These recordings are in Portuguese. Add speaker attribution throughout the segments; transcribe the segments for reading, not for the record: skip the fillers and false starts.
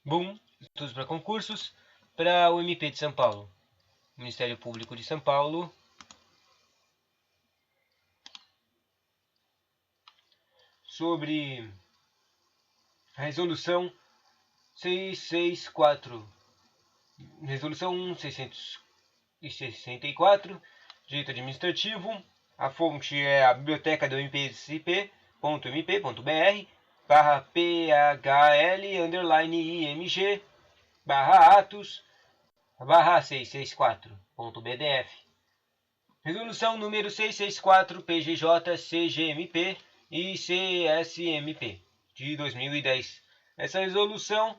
Speaker 1: Boom, estudos para concursos para o MP de São Paulo. Ministério Público de São Paulo. Sobre a resolução 664. Resolução 664, direito administrativo. A fonte é a biblioteca do mpsp.mp.br /phl_img /atos /664.bdf. Resolução número 664 PGJ CGMP e CSMP de 2010. Essa resolução,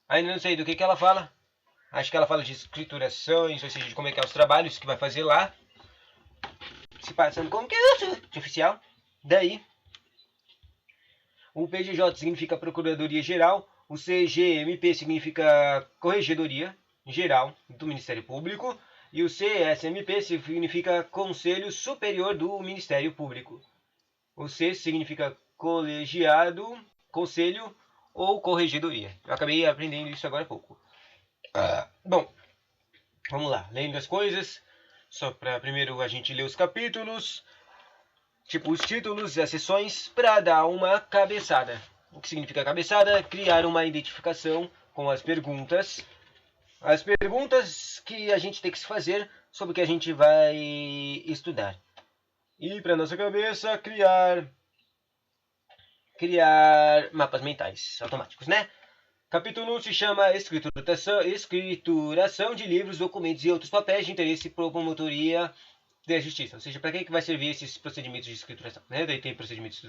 Speaker 1: ainda não sei do que ela fala. Acho que ela fala de escriturações, ou seja, de como é que é os trabalhos que vai fazer lá. Se passando como que é de oficial. Daí, o PGJ significa Procuradoria Geral, o CGMP significa Corregedoria Geral do Ministério Público e o CSMP significa Conselho Superior do Ministério Público. O C significa colegiado, conselho ou corregedoria. Eu acabei aprendendo isso agora há pouco. Bom, vamos lá. Lendo as coisas, só para primeiro a gente ler os capítulos, tipo os títulos e as sessões, para dar uma cabeçada. O que significa cabeçada? Criar uma identificação com as perguntas. As perguntas que a gente tem que se fazer sobre o que a gente vai estudar. E para nossa cabeça, criar mapas mentais automáticos, né? Capítulo 1 se chama Escrituração de livros, documentos e outros papéis de interesse por promotoria da justiça. Ou seja, para que vai servir esses procedimentos de escrituração? Né? Daí tem procedimentos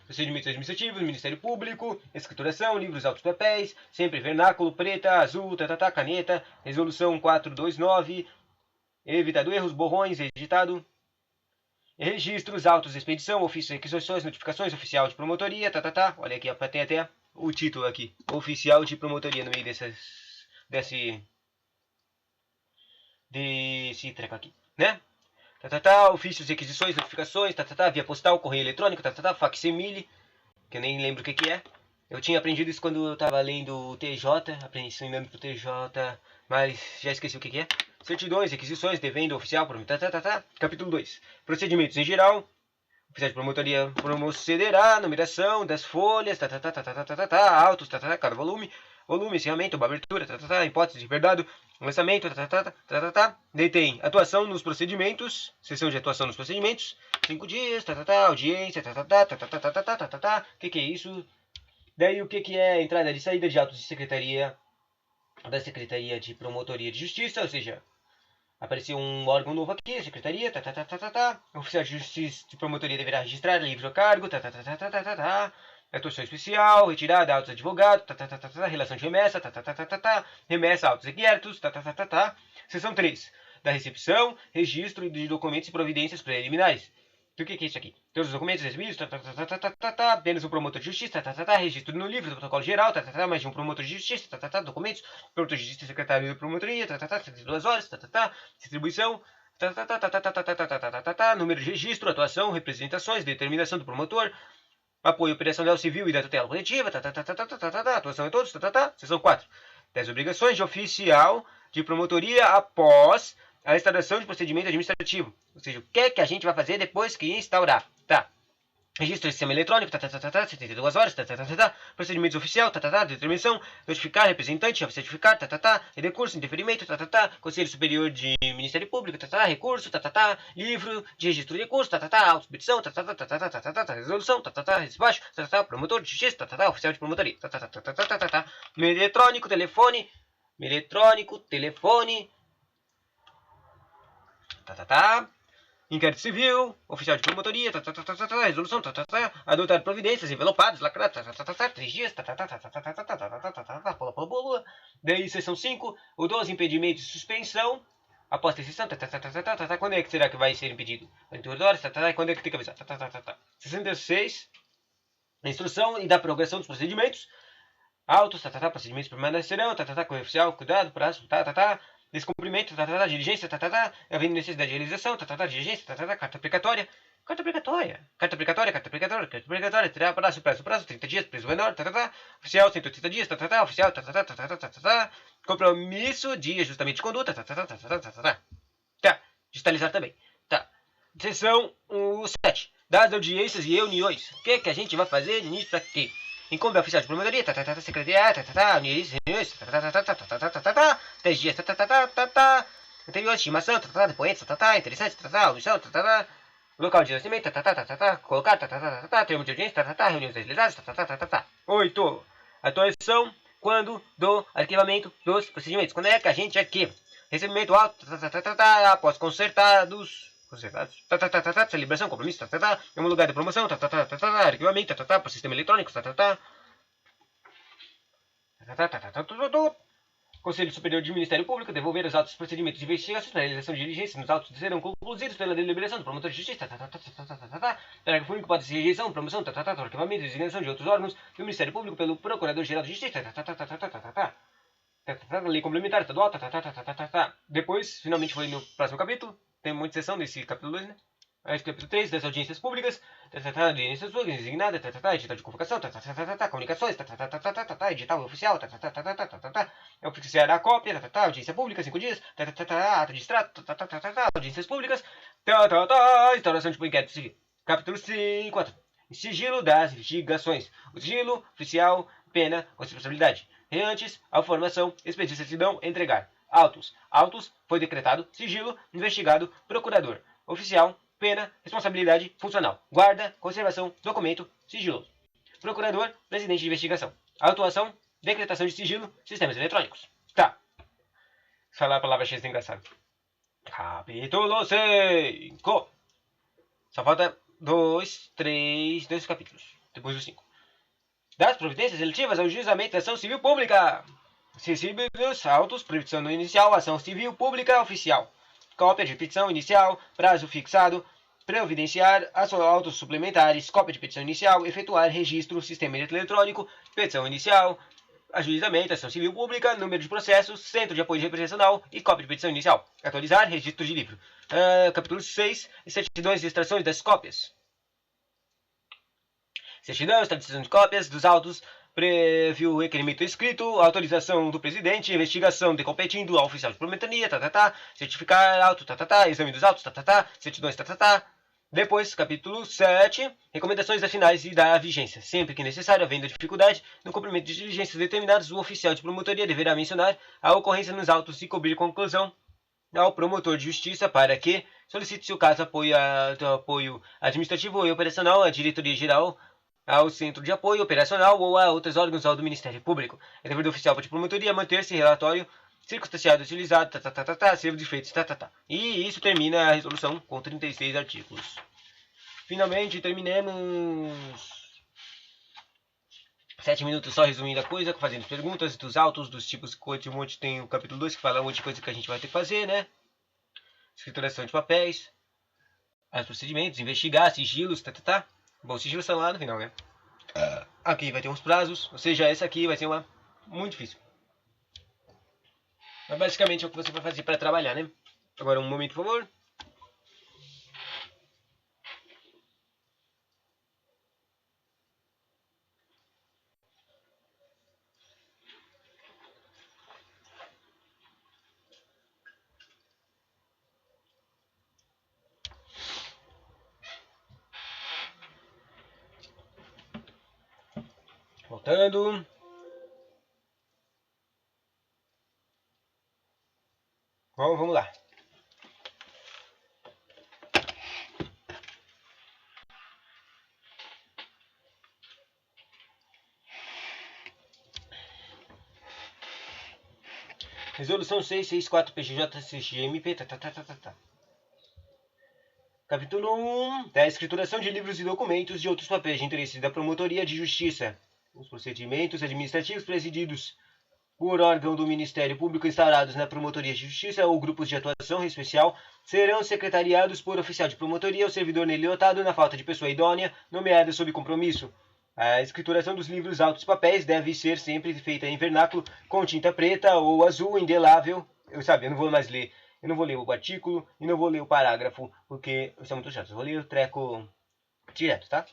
Speaker 1: administrativos, Ministério Público, escrituração, livros, autos, papéis, sempre vernáculo, preta, azul, caneta, resolução 429, evitado erros, borrões, editado, registros, autos, expedição, ofícios, requisições, notificações, oficial de promotoria, olha aqui, tem até o título aqui, oficial de promotoria no meio desse treco aqui, né? Ofícios, requisições, notificações, via postal, correio eletrônico, facsimile, que eu nem lembro o que é. Eu tinha aprendido isso quando eu estava lendo o TJ, ensinando pro TJ, mas já esqueci o que é. Certidões, requisições, devendo, oficial, Capítulo 2. Procedimentos em geral. Oficial de promotoria procederá, numeração das folhas, autos, cada volume, encerramento, abertura, hipótese de verdade, lançamento, Daí tem atuação nos procedimentos, sessão de atuação nos procedimentos, 5 dias, audiência, que é isso? Daí o que é entrada e saída de autos de secretaria, da Secretaria de Promotoria de Justiça, ou seja, apareceu um órgão novo aqui, a secretaria, O oficial de justiça de promotoria deverá registrar livro a cargo, Atuação especial, retirada, autos advogados, relação de remessa, remessa, autos requertos, Seção 3. Da recepção, registro de documentos e providências preliminares. Então, o que é isso aqui? Todos os documentos recebidos, apenas o promotor de justiça, registro no livro do protocolo geral, mais de um promotor de justiça, documentos, promotor de justiça, secretário de promotoria, 72 horas, distribuição, número de registro, atuação, representações, determinação do promotor, apoio operacional civil e da tutela coletiva, atuação em todos, seção 4. Das obrigações de oficial de promotoria após a instauração de procedimento administrativo. Ou seja, o que é que a gente vai fazer depois que instaurar. Registro de sistema eletrônico, 72 horas, procedimentos oficial, determinação, notificar, representante, certificar, recurso, indeferimento, Conselho Superior de Ministério Público, recurso, livro de registro de recurso, auto-expedição, resolução, despacho, promotor de justiça, oficial de promotoria, meio eletrônico, telefone, inquérito civil, oficial de promotoria, resolução, adotar providências, envelopados, lacrados, 3 dias, pula. Daí, seção 5, o 12, impedimentos de suspensão, após a sessão, quando é que será que vai ser impedido? 48 horas, quando é que tem que avisar? 66, a instrução e da progressão dos procedimentos, autos, procedimentos permanecerão, com oficial, cuidado, prazo, descumprimento, diligência, havendo necessidade de realização, diligência, carta aplicatória, Carta obrigatória. Carta obrigatória, carta obrigatória, carta obrigatória. Terá prazo, 30 dias, prazo menor, oficial, 180 dias, oficial, compromisso de ajustamento de conduta, tá. Digitalizar também. Tá. Seção 7. Das audiências e reuniões. O que a gente vai fazer nisso aqui? Incumbe ao oficial de promotoria, secretariado, reuniões, 3 dias, anterior estimação, depoentes, interessante, audição, local de nascimento, colocar, termo de audiência, reuniões agilizadas, 8. Atuação quando do arquivamento dos procedimentos. Quando é que a gente aqui? Recebimento alto, após consertados, celebração, compromisso, em um lugar de promoção, arquivamento, para sistema eletrônico, Conselho Superior de Ministério Público devolver os autos dos procedimentos de investigação para realização de diligência nos autos serão concluídos pela deliberação do promotor de justiça. Parágrafo único pode ser rejeição, promoção, arquivamento e designação de outros órgãos do Ministério Público pelo Procurador-Geral de Justiça. Lei complementar estadual. Depois, finalmente, foi no próximo capítulo. Tem muita seção desse capítulo 2, né? Capítulo 3, das audiências públicas, audiências públicas, designada, edital de convocação, comunicações, edital oficial, oficiar a cópia, audiência pública, 5 dias, ato de extrato, audiências públicas, instauração de inquérito civil. Capítulo 4. Sigilo das investigações. O sigilo oficial, pena, responsabilidade. Antes, a formação, expedir certidão, entregar. Autos. Foi decretado, sigilo, investigado, procurador. Oficial, pena, responsabilidade funcional. Guarda, conservação, documento, sigiloso. Procurador, presidente de investigação. Autuação, decretação de sigilo, sistemas eletrônicos. Tá. Falar a palavra X é engraçado. Capítulo 5. Só falta 2 capítulos. Depois dos 5. Das providências relativas ao juizamento da ação civil pública. Recebidos autos, petição inicial, ação civil pública oficial. Cópia de petição inicial, prazo fixado, providenciar autos suplementares, cópia de petição inicial, efetuar registro, sistema eletrônico, petição inicial, ajuizamento, ação civil pública, número de processos, centro de apoio representacional e cópia de petição inicial. Atualizar, registro de livro. Capítulo 6, certidões e extrações das cópias. Certidão, extradição de cópias dos autos, prévio requerimento escrito, autorização do presidente, investigação de competindo ao oficial de promotoria, certificar auto, exame dos autos, certidões, Depois, capítulo 7, recomendações das finais e da vigência. Sempre que necessário, havendo dificuldade no cumprimento de diligências determinadas, o oficial de promotoria deverá mencionar a ocorrência nos autos e cobrir conclusão ao promotor de justiça para que solicite, se o caso, apoio administrativo e operacional à diretoria-geral, ao centro de apoio operacional ou a outros órgãos do Ministério Público. É dever do oficial de promotoria manter-se relatório circunstanciado utilizado, acervo de feitos, E isso termina a resolução com 36 artigos. Finalmente, terminemos. 7 minutos só resumindo a coisa, fazendo perguntas dos autos, dos tipos de um monte. Tem o capítulo 2 que fala um monte de coisa que a gente vai ter que fazer, né? Escrituração de papéis, os procedimentos, investigar, sigilos, Bom, sigilo são lá no final, né? Aqui vai ter uns prazos, ou seja, essa aqui vai ser uma muito difícil. Mas basicamente é o que você vai fazer para trabalhar, né? Agora um momento, por favor. Voltando. Bom, vamos lá. Resolução 664 PGJ CGMP. Capítulo 1. Da escrituração de livros e documentos e outros papéis de interesse da Promotoria de Justiça. Os procedimentos administrativos presididos por órgão do Ministério Público instaurados na Promotoria de Justiça ou grupos de atuação especial serão secretariados por oficial de promotoria ou servidor nele lotado na falta de pessoa idônea nomeada sob compromisso. A escrituração dos livros, autos e papéis deve ser sempre feita em vernáculo com tinta preta ou azul indelável. Eu não vou mais ler Eu não vou ler o artigo e não vou ler o parágrafo, porque isso é muito chato. Eu vou ler o treco direto, tá?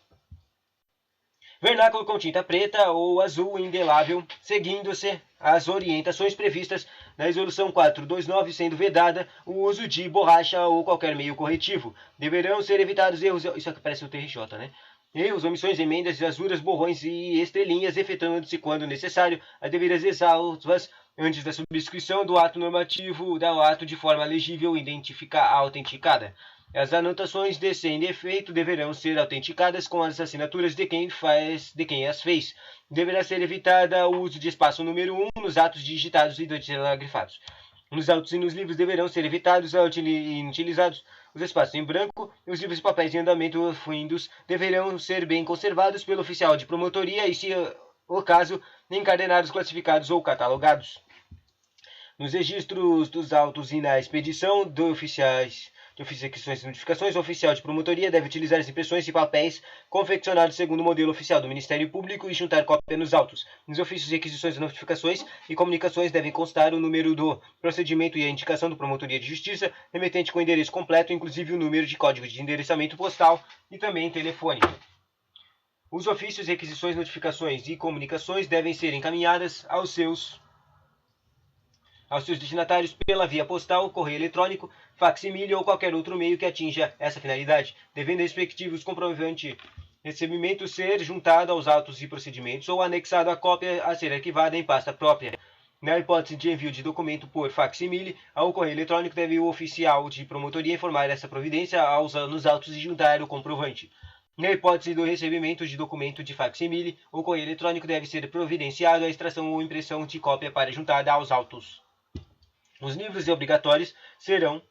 Speaker 1: Vernáculo com tinta preta ou azul indelável, seguindo-se as orientações previstas na Resolução 429, sendo vedada o uso de borracha ou qualquer meio corretivo. Deverão ser evitados erros... Isso aqui parece o TRJ, né? Erros, omissões, emendas, rasuras, borrões e estrelinhas, efetuando-se, quando necessário, as devidas ressalvas antes da subscrição do ato normativo, do ato de forma legível e autenticada. As anotações sem defeito deverão ser autenticadas com as assinaturas de quem as fez. Deverá ser evitada o uso de espaço número 1 nos atos digitados e telegrafados. Nos autos e nos livros deverão ser evitados e inutilizados os espaços em branco e os livros e papéis em andamento findos deverão ser bem conservados pelo oficial de promotoria e, se o caso, encadernados, classificados ou catalogados. Nos registros dos autos e na expedição de oficiais de requisições e notificações, o oficial de promotoria deve utilizar as impressões e papéis confeccionados segundo o modelo oficial do Ministério Público e juntar cópia nos autos. Nos ofícios de requisições, notificações e comunicações devem constar o número do procedimento e a indicação do Promotoria de Justiça, remetente com endereço completo, inclusive o número de código de endereçamento postal e também telefone. Os ofícios, requisições, notificações e comunicações devem ser encaminhadas aos seus destinatários pela via postal, correio eletrônico, fac-simile ou qualquer outro meio que atinja essa finalidade, devendo respectivos comprovante recebimento ser juntado aos autos e procedimentos ou anexado à cópia a ser arquivada em pasta própria. Na hipótese de envio de documento por fac-simile ao correio eletrônico, deve o oficial de promotoria informar essa providência nos autos e juntar o comprovante. Na hipótese do recebimento de documento de fac-simile, o correio eletrônico deve ser providenciado a extração ou impressão de cópia para juntada aos autos. Os livros obrigatórios serão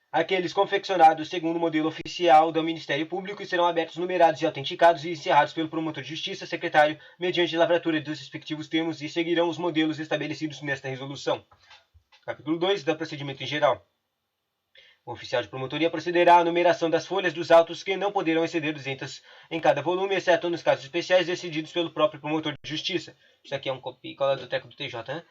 Speaker 1: aqueles confeccionados segundo o modelo oficial do Ministério Público e serão abertos, numerados e autenticados e encerrados pelo promotor de justiça, secretário, mediante lavratura dos respectivos termos e seguirão os modelos estabelecidos nesta resolução. Capítulo 2 do procedimento em geral. O oficial de promotoria procederá à numeração das folhas dos autos que não poderão exceder 200 em cada volume, exceto nos casos especiais decididos pelo próprio promotor de justiça. Isso aqui é um copia e cola do treco do TJ, né?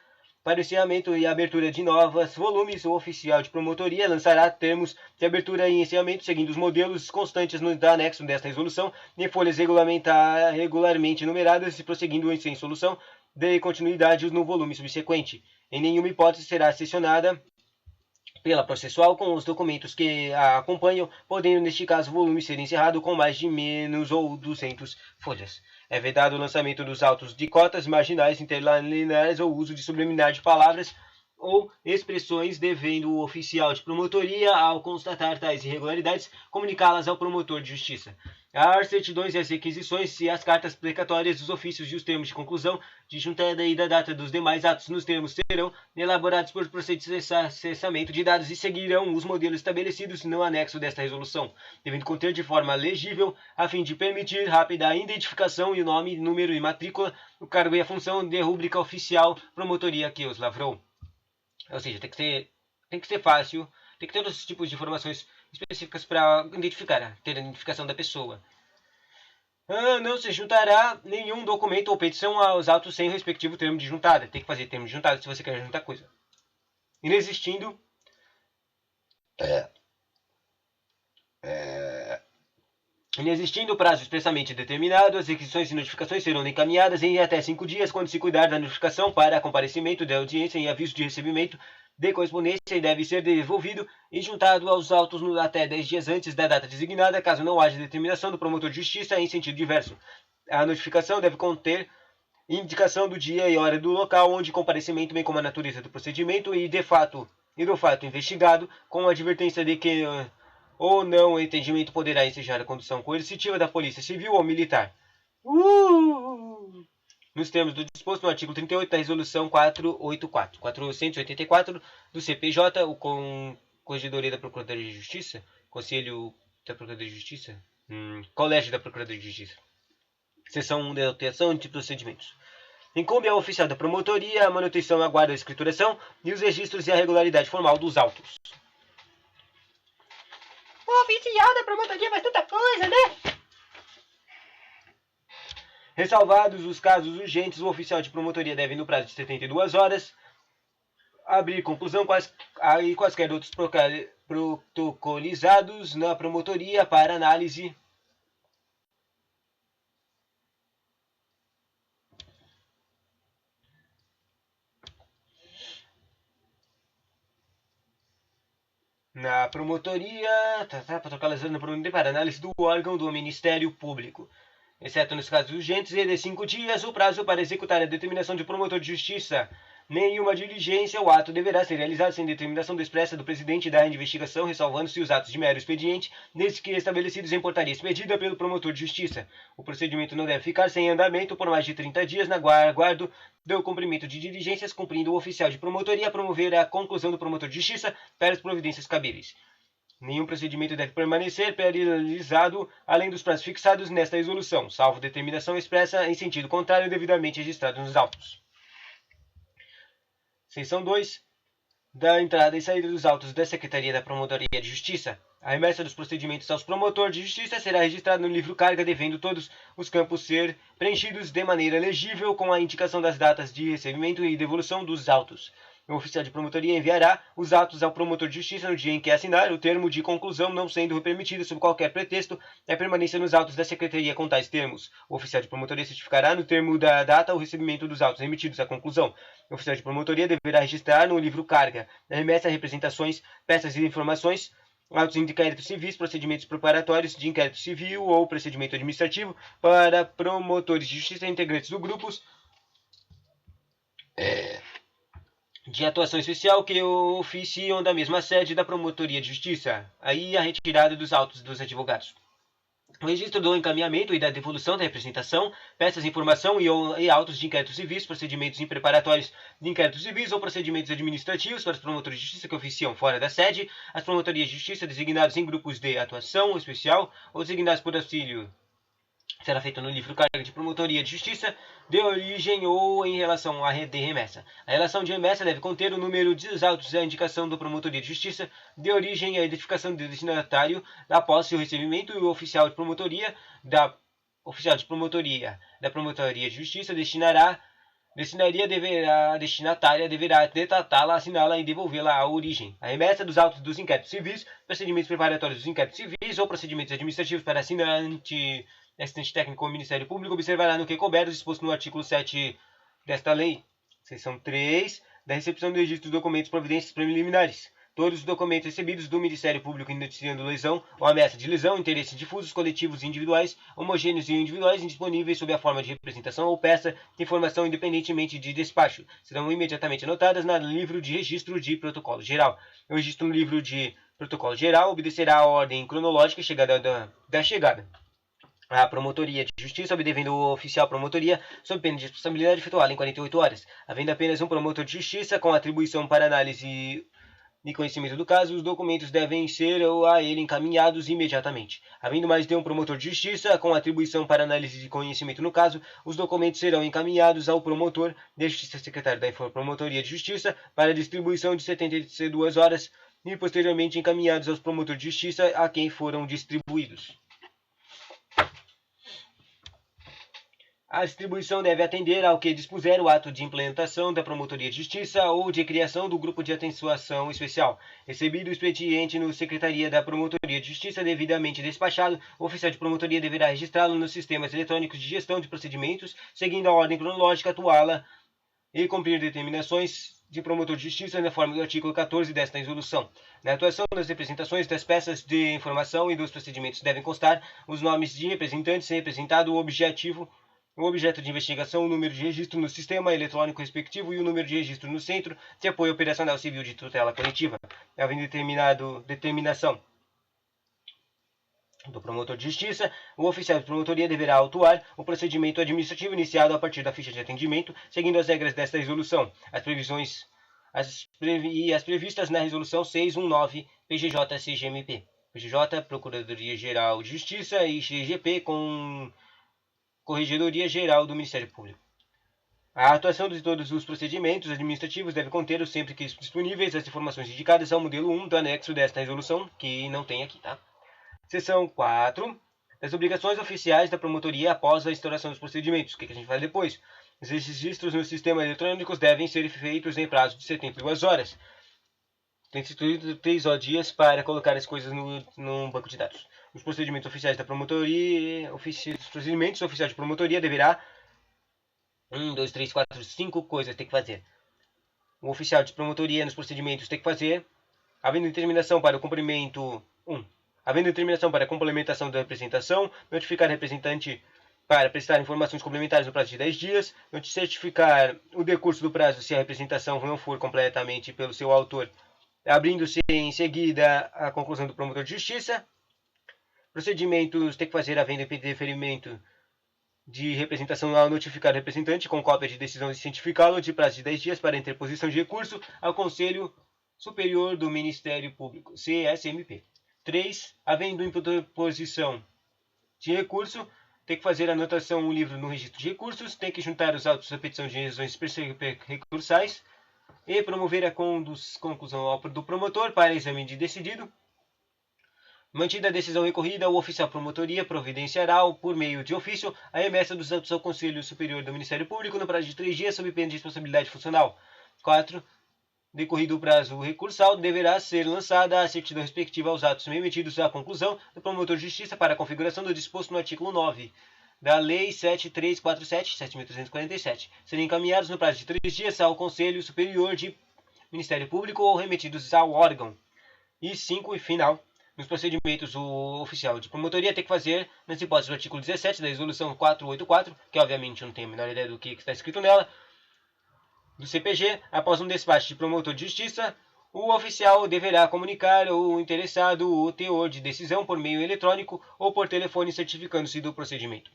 Speaker 1: Para o encerramento e abertura de novos volumes, o oficial de promotoria lançará termos de abertura e encerramento seguindo os modelos constantes no anexo desta resolução em folhas regularmente numeradas e prosseguindo sem solução de continuidade no volume subsequente. Em nenhuma hipótese será sessionada pela processual com os documentos que a acompanham, podendo neste caso o volume ser encerrado com mais de menos ou 200 folhas. É vedado o lançamento dos autos de cotas marginais, interlineares ou uso de subliminar de palavras ou expressões, devendo o oficial de promotoria, ao constatar tais irregularidades, comunicá-las ao promotor de justiça. As certidões e as requisições e as cartas precatórias dos ofícios e os termos de conclusão de juntada e da data dos demais atos nos termos serão elaborados por procedimento de acessamento de dados e seguirão os modelos estabelecidos no anexo desta resolução, devendo conter de forma legível, a fim de permitir rápida identificação e o nome, número e matrícula, o cargo e a função de rúbrica oficial promotoria que os lavrou. Ou seja, tem que ser fácil, tem que ter outros tipos de informações específicas para identificar, ter a identificação da pessoa. Não se juntará nenhum documento ou petição aos autos sem o respectivo termo de juntada. Tem que fazer termo de juntada se você quer juntar coisa. Inexistindo prazo expressamente determinado, as requisições e notificações serão encaminhadas em até 5 dias, quando se cuidar da notificação para comparecimento da audiência em aviso de recebimento de correspondência e deve ser devolvido e juntado aos autos até 10 dias antes da data designada, caso não haja determinação do promotor de justiça em sentido diverso. A notificação deve conter indicação do dia e hora do local onde comparecimento, bem como a natureza do procedimento e do fato investigado, com a advertência de que ou não o entendimento poderá ensejar a condução coercitiva da Polícia Civil ou Militar. Nos termos do disposto no artigo 38 da Resolução 484 do CPJ, o Corregedoria da Procuradoria de Justiça, Conselho da Procuradoria de Justiça, Colégio da Procuradoria de Justiça, Seção 1 de alteração de procedimentos. Incumbe ao oficial da promotoria a manutenção, a guarda, a escrituração e os registros e a regularidade formal dos autos. O oficial da promotoria faz tanta coisa, né? Ressalvados os casos urgentes, o oficial de promotoria deve, no prazo de 72 horas, abrir conclusão e quaisquer outros protocolizados na promotoria para análise protocolizado na promotoria para análise do órgão do Ministério Público, exceto nos casos urgentes, e de 5 dias o prazo para executar a determinação de promotor de justiça. Nenhuma diligência ou ato deverá ser realizado sem determinação expressa do presidente da investigação, ressalvando-se os atos de mero expediente, desde que estabelecidos em portaria expedida pelo promotor de justiça. O procedimento não deve ficar sem andamento por mais de 30 dias na aguardo do cumprimento de diligências, cumprindo o oficial de promotoria a promover a conclusão do promotor de justiça para as providências cabíveis. Nenhum procedimento deve permanecer paralisado além dos prazos fixados nesta resolução, salvo determinação expressa em sentido contrário devidamente registrado nos autos. Seção 2. Da entrada e saída dos autos da Secretaria da Promotoria de Justiça. A remessa dos procedimentos aos promotores de justiça será registrada no livro carga, devendo todos os campos ser preenchidos de maneira legível com a indicação das datas de recebimento e devolução dos autos. O oficial de promotoria enviará os autos ao promotor de justiça no dia em que assinar o termo de conclusão, não sendo permitido, sob qualquer pretexto, a permanência nos autos da secretaria com tais termos. O oficial de promotoria certificará no termo da data o recebimento dos autos remetidos à conclusão. O oficial de promotoria deverá registrar no livro carga a remessa, representações, peças e informações, autos de inquéritos civis, procedimentos preparatórios de inquérito civil ou procedimento administrativo para promotores de justiça integrantes do grupos de atuação especial que oficiam da mesma sede da Promotoria de Justiça. Aí a retirada dos autos dos advogados. O registro do encaminhamento e da devolução da representação, peças de informação e autos de inquéritos civis, procedimentos preparatórios de inquéritos civis ou procedimentos administrativos para os promotores de justiça que oficiam fora da sede, as promotorias de justiça designadas em grupos de atuação especial ou designadas por auxílio será feito no livro carga de promotoria de justiça de origem ou em relação à de remessa. A relação de remessa deve conter o número dos autos e a indicação da promotoria de justiça de origem e a identificação do destinatário da posse e o recebimento, e o oficial de promotoria da promotoria de justiça destinatária deverá detatá-la, assiná-la e devolvê-la à origem. A remessa dos autos dos inquéritos civis, procedimentos preparatórios dos inquéritos civis ou procedimentos administrativos para assinante técnico ou Ministério Público observará no que couber disposto no artigo 7 desta lei. Seção 3. Da recepção do registro dos documentos providências preliminares. Todos os documentos recebidos do Ministério Público indiciando lesão ou ameaça de lesão, interesses difusos, coletivos e individuais, homogêneos e individuais, indisponíveis sob a forma de representação ou peça de informação independentemente de despacho, serão imediatamente anotadas no livro de registro de protocolo geral. O registro no livro de protocolo geral obedecerá a ordem cronológica da chegada. A promotoria de justiça, obedecendo o oficial promotoria, sob pena de responsabilidade, efetuá-la em 48 horas. Havendo apenas um promotor de justiça com atribuição para análise e conhecimento do caso, os documentos devem ser a ele encaminhados imediatamente. Havendo mais de um promotor de justiça com atribuição para análise e conhecimento no caso, os documentos serão encaminhados ao promotor de justiça, secretário da promotoria de justiça, para distribuição de 72 horas e posteriormente encaminhados aos promotores de justiça a quem foram distribuídos. A distribuição deve atender ao que dispuser o ato de implementação da Promotoria de Justiça ou de criação do Grupo de Atenção Especial. Recebido o expediente no Secretaria da Promotoria de Justiça devidamente despachado, o oficial de promotoria deverá registrá-lo nos sistemas eletrônicos de gestão de procedimentos, seguindo a ordem cronológica, atuá-la e cumprir determinações de promotor de justiça na forma do artigo 14 desta resolução. Na atuação das representações das peças de informação e dos procedimentos devem constar os nomes de representantes, representado, o objeto de investigação, o número de registro no sistema eletrônico respectivo e o número de registro no Centro de Apoio Operacional Civil de Tutela Coletiva. Havendo determinação do promotor de justiça, o oficial de promotoria deverá autuar o procedimento administrativo iniciado a partir da ficha de atendimento, seguindo as regras desta resolução, as previstas na resolução 619 PGJ-CGMP. PGJ, Procuradoria-Geral de Justiça, e CGP com Corregedoria Geral do Ministério Público. A atuação de todos os procedimentos administrativos deve conter, sempre que disponíveis, as informações indicadas ao modelo 1 do anexo desta resolução, que não tem aqui, tá? Seção 4. Das obrigações oficiais da promotoria após a instauração dos procedimentos. O que a gente faz depois? Os registros nos sistemas eletrônicos devem ser feitos em prazo de 72 horas. Tem instituído 3 dias para colocar as coisas no banco de dados. Os procedimentos oficiais da promotoria, os procedimentos oficiais de promotoria deverá 1, 2, 3, 4, 5 coisas tem que fazer. O oficial de promotoria nos procedimentos tem que fazer, havendo determinação para o cumprimento 1. Havendo determinação para a complementação da representação, notificar o representante para prestar informações complementares no prazo de 10 dias, certificar o decurso do prazo se a representação não for completamente pelo seu autor, abrindo-se em seguida a conclusão do promotor de justiça. Procedimentos tem que fazer havendo deferimento de representação ao notificar o representante com cópia de decisão de cientificá-lo de prazo de 10 dias para interposição de recurso ao Conselho Superior do Ministério Público, CSMP. 3. Havendo interposição de recurso, tem que fazer anotação no livro no registro de recursos, tem que juntar os autos da petição de razões recursais e promover a conclusão do promotor para exame de decidido. Mantida a decisão recorrida, o oficial promotoria providenciará, por meio de ofício, a remessa dos autos ao Conselho Superior do Ministério Público no prazo de 3 dias, sob pena de responsabilidade funcional. 4. Decorrido o prazo recursal, deverá ser lançada a certidão respectiva aos atos remetidos à conclusão do promotor de justiça para a configuração do disposto no artigo 9 da Lei 7347, 7.347, serem encaminhados no prazo de 3 dias ao Conselho Superior de Ministério Público ou remetidos ao órgão. E 5, e final, nos procedimentos, o oficial de promotoria tem que fazer, nas hipóteses do artigo 17 da resolução 484, que obviamente eu não tenho a menor ideia do que está escrito nela, do CPG, após um despacho de promotor de justiça, o oficial deverá comunicar ao interessado o teor de decisão por meio eletrônico ou por telefone, certificando-se do procedimento.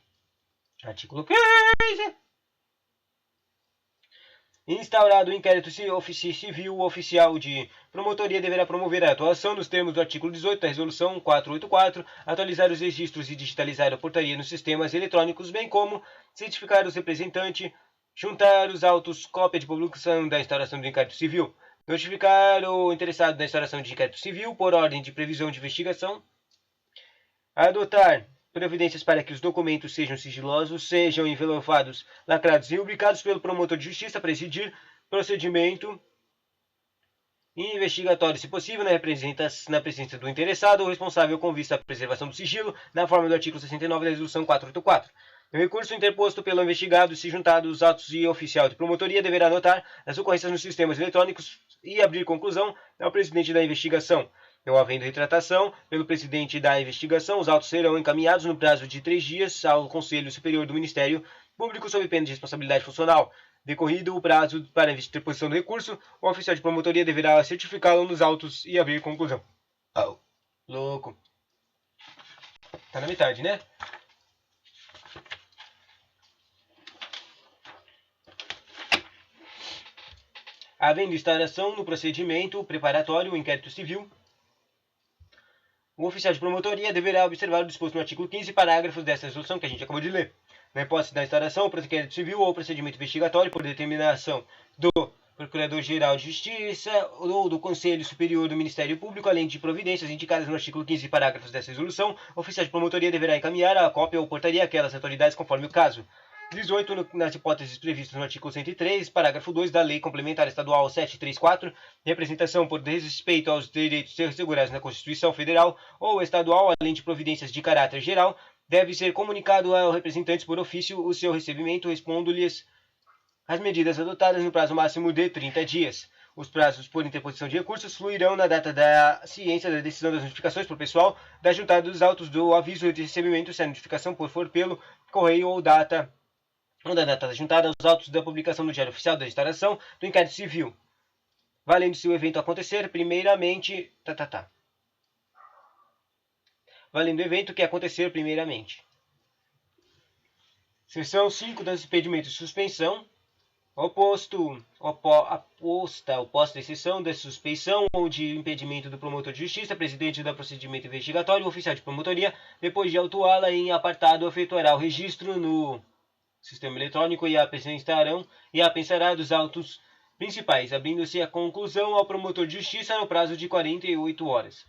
Speaker 1: Artigo 15. Instaurado o inquérito civil, o oficial de promotoria deverá promover a atuação nos termos do artigo 18 da Resolução 484, atualizar os registros e digitalizar a portaria nos sistemas eletrônicos, bem como certificar os representantes, juntar os autos, cópia de publicação da instauração do inquérito civil, notificar o interessado da instauração de inquérito civil por ordem de previsão de investigação, adotar providências para que os documentos sejam sigilosos, sejam envelopados, lacrados e rubricados pelo promotor de justiça, presidir procedimento investigatório, se possível, na presença do interessado ou responsável com vista à preservação do sigilo, na forma do artigo 69 da Resolução 484. No recurso interposto pelo investigado, se juntados os atos e oficial de promotoria deverá anotar as ocorrências nos sistemas eletrônicos e abrir conclusão ao presidente da investigação. Não havendo retratação pelo presidente da investigação, os autos serão encaminhados no prazo de 3 dias ao Conselho Superior do Ministério Público sob pena de responsabilidade funcional. Decorrido o prazo para a interposição do recurso, o oficial de promotoria deverá certificá-lo nos autos e abrir conclusão. Louco. Tá na metade, né? Havendo instauração no procedimento preparatório, o inquérito civil, o oficial de promotoria deverá observar o disposto no artigo 15, parágrafos dessa resolução que a gente acabou de ler. Na hipótese da instauração, o inquérito civil ou procedimento investigatório por determinação do Procurador-Geral de Justiça ou do Conselho Superior do Ministério Público, além de providências indicadas no artigo 15, parágrafos dessa resolução, o oficial de promotoria deverá encaminhar a cópia ou portaria àquelas autoridades conforme o caso. 18. Nas hipóteses previstas no artigo 103, parágrafo 2 da Lei Complementar Estadual 734, representação por desrespeito aos direitos assegurados na Constituição Federal ou Estadual, além de providências de caráter geral, deve ser comunicado aos representantes por ofício o seu recebimento, expondo-lhes as medidas adotadas no prazo máximo de 30 dias. Os prazos por interposição de recursos fluirão na data da ciência da decisão das notificações por pessoal da juntada dos autos do aviso de recebimento, se a notificação for pelo correio ou da data da juntada aos autos da publicação no Diário Oficial da instauração do inquérito civil, valendo-se o evento acontecer primeiramente, valendo o evento que acontecer primeiramente. Seção 5 dos impedimentos de suspensão. Oposta exceção da suspeição ou de impedimento do promotor de justiça, presidente do procedimento investigatório, o oficial de promotoria, depois de autuá-la em apartado, efetuará o registro no sistema eletrônico e apensará dos autos principais, abrindo-se a conclusão ao promotor de justiça no prazo de 48 horas.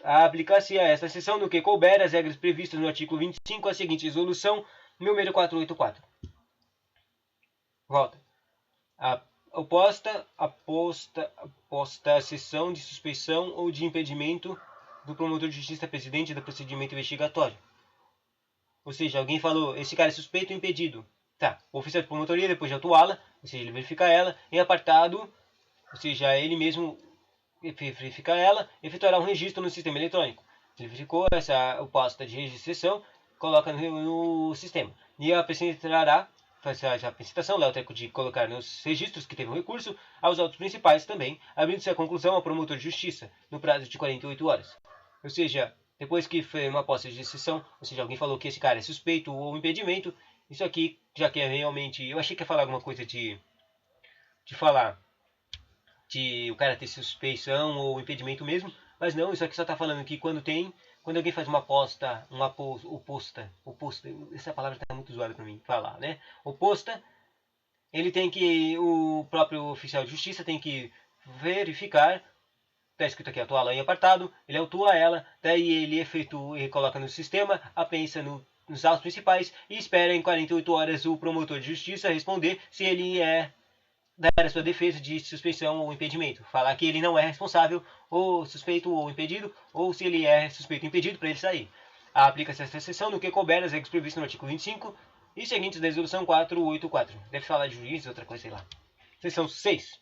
Speaker 1: Aplicar-se a esta seção no que couber as regras previstas no artigo 25, a seguinte resolução número 484. Volta. Aposta a sessão de suspeição ou de impedimento do promotor de justiça presidente do procedimento investigatório. Ou seja, alguém falou, esse cara é suspeito ou impedido. Tá, o oficial de promotoria, depois de autuá-la, ou seja, ele verifica ela, em apartado, ou seja, ele mesmo verifica ela, efetuará um registro no sistema eletrônico. Ele verificou essa oposta de registração, coloca no sistema. E apresentará, faz a apresentação, lá o tempo de colocar nos registros que teve um recurso, aos autos principais também, abrindo-se a conclusão ao promotor de justiça, no prazo de 48 horas. Ou seja, depois que foi uma posse de exceção, ou seja, alguém falou que esse cara é suspeito ou impedimento, isso aqui, já que é realmente... Eu achei que ia falar alguma coisa de falar de o cara ter suspeição ou impedimento mesmo, mas não, isso aqui só está falando que quando alguém faz uma aposta, oposta, essa palavra está muito zoada para mim falar, né? Oposta, ele tem que, o próprio oficial de justiça tem que verificar, está escrito aqui, atuá-la em apartado, ele autua ela, daí ele efetua e coloca no sistema, apensa nos autos principais e espera em 48 horas o promotor de justiça responder se ele dar a sua defesa de suspeição ou impedimento. Falar que ele não é responsável, ou suspeito ou impedido, ou se ele é suspeito ou impedido, para ele sair. Aplica-se essa exceção no que couber as regras previstas no artigo 25 e seguintes da resolução 484. Deve falar de juiz, outra coisa, sei lá. Seção 6.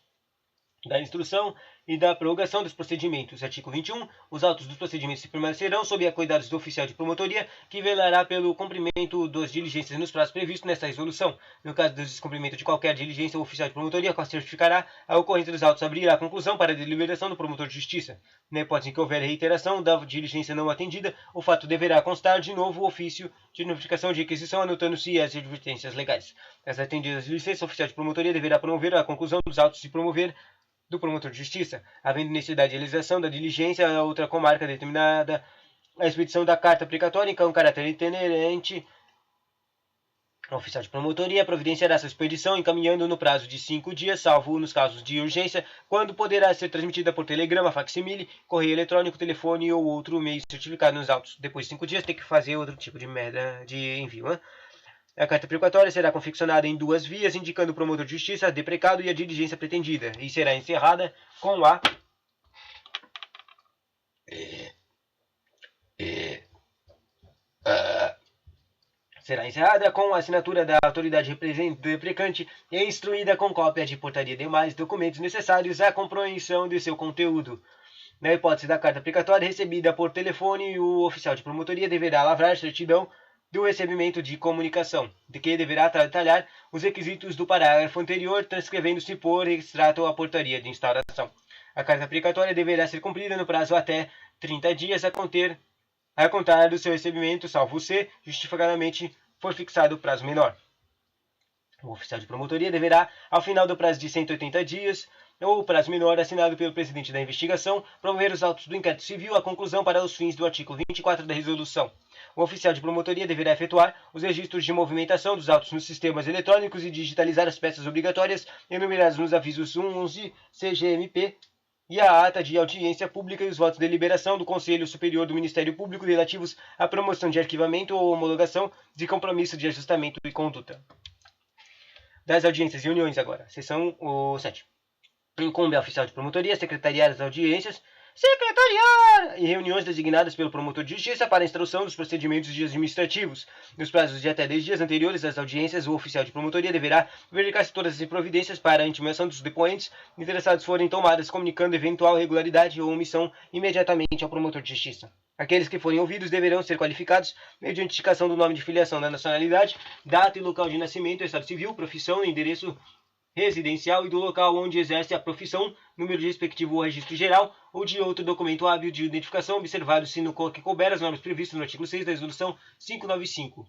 Speaker 1: Da instrução e da prorrogação dos procedimentos. Artigo 21. Os autos dos procedimentos se permanecerão sob a cuidados do oficial de promotoria, que velará pelo cumprimento das diligências nos prazos previstos nesta resolução. No caso do descumprimento de qualquer diligência, o oficial de promotoria certificará a ocorrência dos autos, abrirá a conclusão para a deliberação do promotor de justiça. Na hipótese em que houver reiteração da diligência não atendida, o fato deverá constar de novo o ofício de notificação de requisição, anotando-se as advertências legais. As atendidas diligências, o oficial de promotoria deverá promover a conclusão dos autos e promover do promotor de justiça, havendo necessidade de realização da diligência a outra comarca determinada, a expedição da carta aplicatória em caráter itinerante, o oficial de promotoria providenciará sua expedição encaminhando no prazo de 5 dias, salvo nos casos de urgência, quando poderá ser transmitida por telegrama, facsimile, correio eletrônico, telefone ou outro meio certificado nos autos. Depois de 5 dias tem que fazer outro tipo de envio, né? A carta precatória será confeccionada em 2 vias, indicando o promotor de justiça, deprecado e a diligência pretendida, e será encerrada com a assinatura da autoridade deprecante e instruída com cópia de portaria e demais documentos necessários à compreensão de seu conteúdo. Na hipótese da carta precatória recebida por telefone, o oficial de promotoria deverá lavrar certidão do recebimento de comunicação, de que deverá detalhar os requisitos do parágrafo anterior, transcrevendo-se por extrato a portaria de instauração. A carta precatória deverá ser cumprida no prazo até 30 dias a contar do seu recebimento, salvo se justificadamente for fixado prazo menor. O oficial de promotoria deverá, ao final do prazo de 180 dias, ou prazo menor assinado pelo presidente da investigação, promover os autos do inquérito civil à conclusão para os fins do artigo 24 da resolução. O oficial de promotoria deverá efetuar os registros de movimentação dos autos nos sistemas eletrônicos e digitalizar as peças obrigatórias enumeradas nos avisos 111 CGMP e a ata de audiência pública e os votos de deliberação do Conselho Superior do Ministério Público relativos à promoção de arquivamento ou homologação de compromisso de ajustamento e conduta. Das audiências e uniões agora. Seção 7. Incumbe ao oficial de promotoria secretariar as audiências e reuniões designadas pelo promotor de justiça para a instrução dos procedimentos administrativos. Nos prazos de até 10 dias anteriores às audiências, o oficial de promotoria deverá verificar se todas as providências para a intimação dos depoentes interessados forem tomadas, comunicando eventual irregularidade ou omissão imediatamente ao promotor de justiça. Aqueles que forem ouvidos deverão ser qualificados mediante indicação do nome de filiação, da nacionalidade, data e local de nascimento, estado civil, profissão, endereço residencial e do local onde exerce a profissão, número de respectivo registro geral ou de outro documento hábil de identificação, observado-se no que couber as normas previstas no artigo 6 da Resolução 595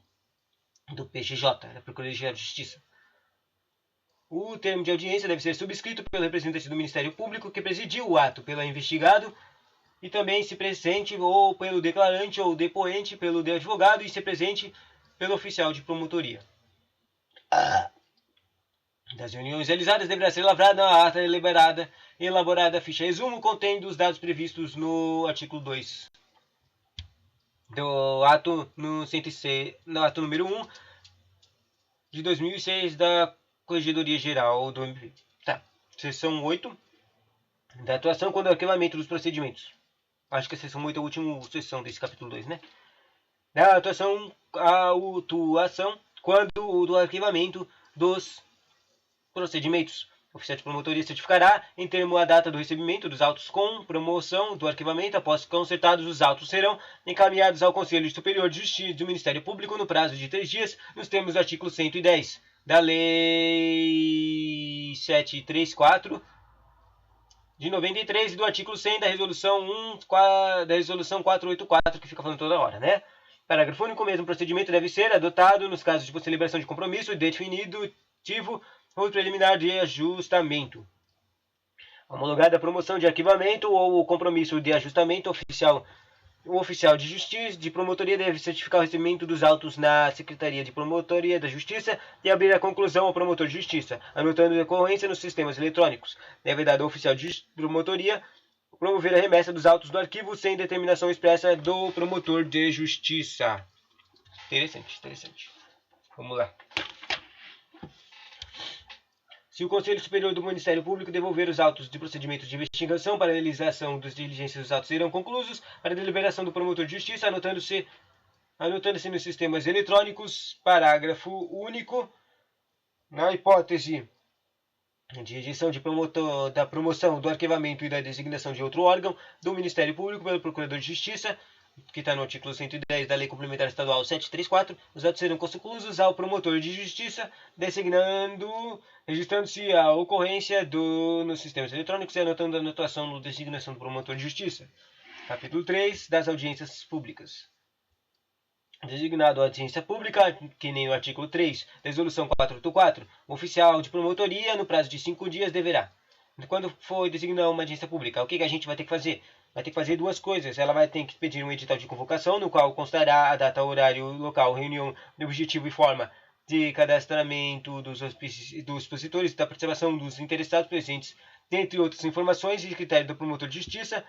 Speaker 1: do PGJ, da Procuradoria de Justiça. O termo de audiência deve ser subscrito pelo representante do Ministério Público que presidiu o ato, pelo investigado e também, se presente, ou pelo declarante ou depoente, pelo advogado e, se presente, pelo oficial de promotoria. Das reuniões realizadas deverá ser lavrada a ata elaborada a ficha resumo contendo os dados previstos no artigo 2 do ato no ato número 1 de 2006 da Corregedoria Geral do MP. Tá. Seção 8. Da atuação quando o arquivamento dos procedimentos. Acho que a seção 8 é a última seção desse capítulo 2, né? Da atuação, a autuação quando do arquivamento dos procedimentos. O oficial de promotoria certificará, em termo a data do recebimento dos autos com promoção do arquivamento. Após consertados, os autos serão encaminhados ao Conselho Superior de Justiça do Ministério Público no prazo de 3 dias, nos termos do artigo 110 da Lei 734 de 93 e do artigo 100 da Resolução 484, que fica falando toda hora, né? Parágrafo único. O mesmo procedimento deve ser adotado nos casos de celebração de compromisso definitivo ou preliminar de ajustamento. Homologada a promoção de arquivamento ou o compromisso de ajustamento oficial. O oficial de justiça de promotoria deve certificar o recebimento dos autos na Secretaria de Promotoria da Justiça e abrir a conclusão ao promotor de justiça, anotando a decorrência nos sistemas eletrônicos. Deve dar ao oficial de promotoria promover a remessa dos autos do arquivo sem determinação expressa do promotor de justiça. Interessante. Vamos lá. Se o Conselho Superior do Ministério Público devolver os autos de procedimentos de investigação para a realização das diligências, os autos serão conclusos para a deliberação do promotor de justiça, anotando-se nos sistemas eletrônicos. Parágrafo único. Na hipótese de rejeição da promoção, do arquivamento e da designação de outro órgão do Ministério Público pelo Procurador de Justiça, que está no artigo 110 da Lei Complementar Estadual 734, os autos serão conclusos ao promotor de justiça, registrando-se a ocorrência nos sistemas eletrônicos e anotando a anotação na designação do promotor de justiça. Capítulo 3 das audiências públicas. Designado a audiência pública, que nem o artigo 3, Resolução 484, o oficial de promotoria, no prazo de 5 dias, deverá. Quando for designar uma audiência pública, o que a gente vai ter que fazer? Vai ter que fazer duas coisas. Ela vai ter que pedir um edital de convocação, no qual constará a data, horário, local, reunião, objetivo e forma de cadastramento dos expositores, da participação dos interessados presentes, dentre outras informações e critérios do promotor de justiça.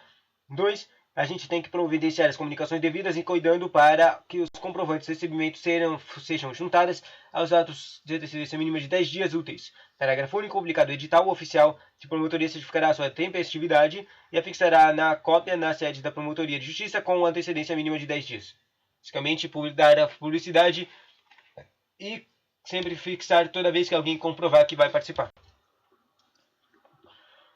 Speaker 1: 2. A gente tem que providenciar as comunicações devidas e cuidando para que os comprovantes de recebimento sejam juntadas aos atos de antecedência mínima de 10 dias úteis. Parágrafo único. Publicado o edital, o oficial de promotoria certificará a sua tempestividade e afixará na cópia na sede da promotoria de justiça com antecedência mínima de 10 dias. Basicamente, dar a publicidade e sempre fixar toda vez que alguém comprovar que vai participar.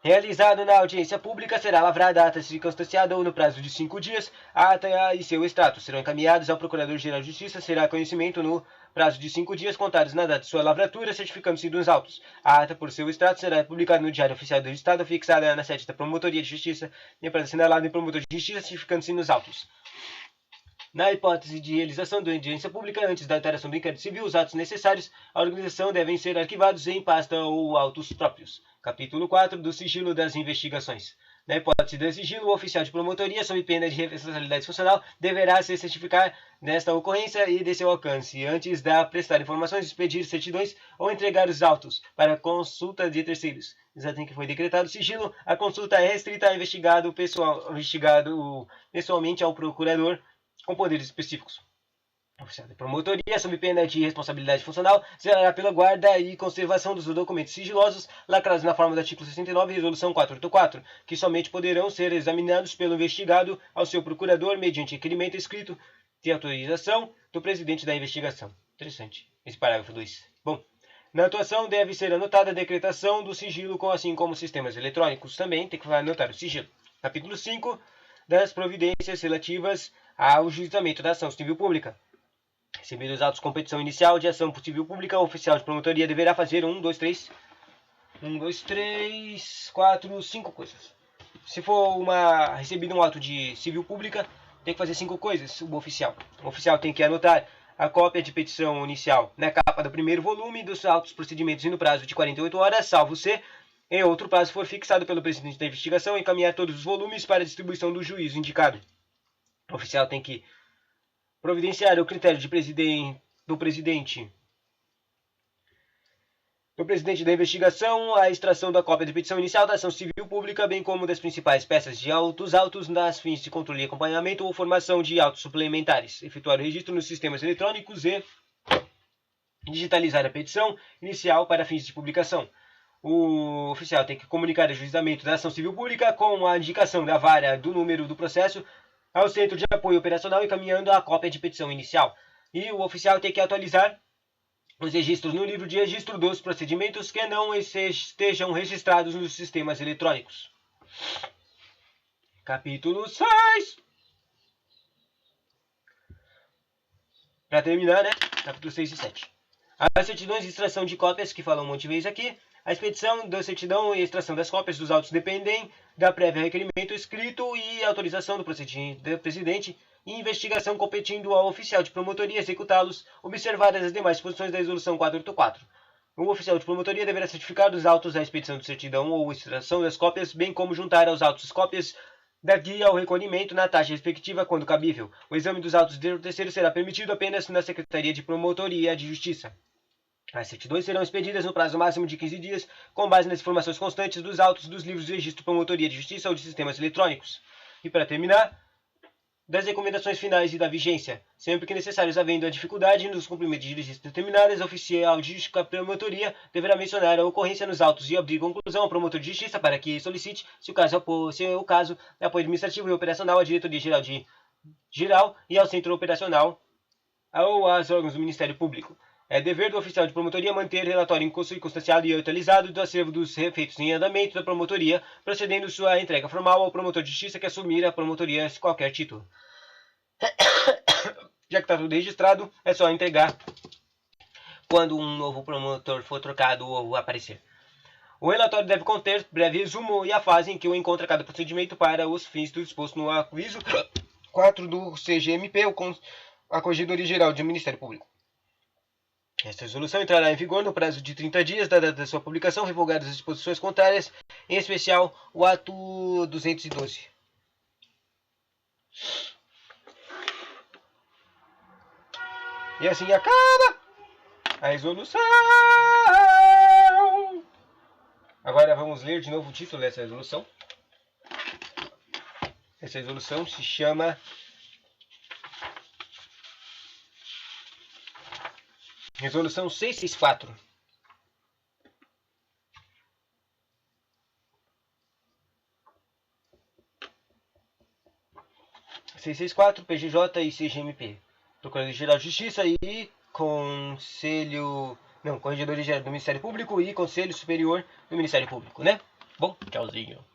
Speaker 1: Realizado na audiência pública, será lavrada a ata circunstanciada ou no prazo de 5 dias, a ata e seu extrato serão encaminhados ao Procurador-Geral de Justiça, será conhecimento no prazo de 5 dias contados na data de sua lavratura, certificando-se dos autos. A ata por seu extrato será publicada no Diário Oficial do Estado, fixada na sede da Promotoria de Justiça e prazo assinalado em Promotor de Justiça, certificando-se nos autos. Na hipótese de realização da audiência pública, antes da alteração do inquérito civil, os atos necessários à organização devem ser arquivados em pasta ou autos próprios. Capítulo 4 do sigilo das investigações. Na hipótese de sigilo, o oficial de promotoria, sob pena de responsabilidade funcional, deverá se certificar desta ocorrência e de seu alcance, antes de prestar informações, expedir certidões ou entregar os autos para consulta de terceiros. Exato em que foi decretado sigilo, a consulta é restrita ao investigado pessoalmente ao procurador com poderes específicos. O oficial de promotoria, sob pena de responsabilidade funcional, zelará pela guarda e conservação dos documentos sigilosos lacrados na forma do artigo 69 Resolução 484, que somente poderão ser examinados pelo investigado ao seu procurador mediante requerimento escrito de autorização do presidente da investigação. Interessante. Esse parágrafo 2. Bom, na atuação deve ser anotada a decretação do sigilo, assim como sistemas eletrônicos também tem que anotar o sigilo. Capítulo 5 das providências relativas ao juizamento da ação civil pública. Recebidos os autos de competição inicial de ação civil pública, o oficial de promotoria deverá fazer 5 coisas. Se for recebido um auto de civil pública, tem que fazer 5 coisas, o oficial. O oficial tem que anotar a cópia de petição inicial na capa do primeiro volume dos autos procedimentos e no prazo de 48 horas, salvo se em outro prazo for fixado pelo presidente da investigação, encaminhar todos os volumes para a distribuição do juízo indicado. O oficial tem que providenciar o critério do presidente da investigação, a extração da cópia de petição inicial da ação civil pública, bem como das principais peças de autos nas fins de controle e acompanhamento ou formação de autos suplementares, efetuar o registro nos sistemas eletrônicos e digitalizar a petição inicial para fins de publicação. O oficial tem que comunicar o ajuizamento da ação civil pública com a indicação da vara do número do processo ao Centro de Apoio Operacional, encaminhando a cópia de petição inicial. E o oficial tem que atualizar os registros no livro de registro dos procedimentos que não estejam registrados nos sistemas eletrônicos. Capítulo 6. Para terminar, né? Capítulo 6 e 7. As certidões de extração de cópias, que falam um monte de vezes aqui. A expedição da certidão e extração das cópias dos autos dependem da prévia requerimento escrito e autorização do presidente e investigação competindo ao oficial de promotoria executá-los, observadas as demais disposições da Resolução 484. O oficial de promotoria deverá certificar dos autos da expedição de certidão ou extração das cópias, bem como juntar aos autos cópias da guia ao recolhimento na taxa respectiva quando cabível. O exame dos autos de terceiro será permitido apenas na Secretaria de Promotoria de Justiça. As certidões serão expedidas no prazo máximo de 15 dias, com base nas informações constantes dos autos dos livros de registro de promotoria de justiça ou de sistemas eletrônicos. E para terminar, das recomendações finais e da vigência. Sempre que necessários, havendo a dificuldade nos cumprimentos de registro determinadas, o oficial de promotoria deverá mencionar a ocorrência nos autos e abrir conclusão ao promotor de justiça para que solicite, se o caso, apoio administrativo e operacional à Diretoria Geral e ao Centro Operacional ou aos órgãos do Ministério Público. É dever do oficial de promotoria manter relatório circunstanciado e atualizado do acervo dos feitos em andamento da promotoria, procedendo sua entrega formal ao promotor de justiça que assumir a promotoria de qualquer título. Já que está tudo registrado, é só entregar quando um novo promotor for trocado ou aparecer. O relatório deve conter breve resumo e a fase em que o encontra cada procedimento para os fins do disposto no aviso 4 do CGMP ou com a Corregedoria Geral do Ministério Público. Esta resolução entrará em vigor no prazo de 30 dias da data da sua publicação, revogadas as disposições contrárias, em especial o ato 212. E assim acaba a resolução. Agora vamos ler de novo o título dessa resolução. Essa resolução se chama Resolução 664. PGJ e CGMP. Procuradoria-Geral de Justiça e Corregedoria Geral do Ministério Público e Conselho Superior do Ministério Público, né? Bom, tchauzinho.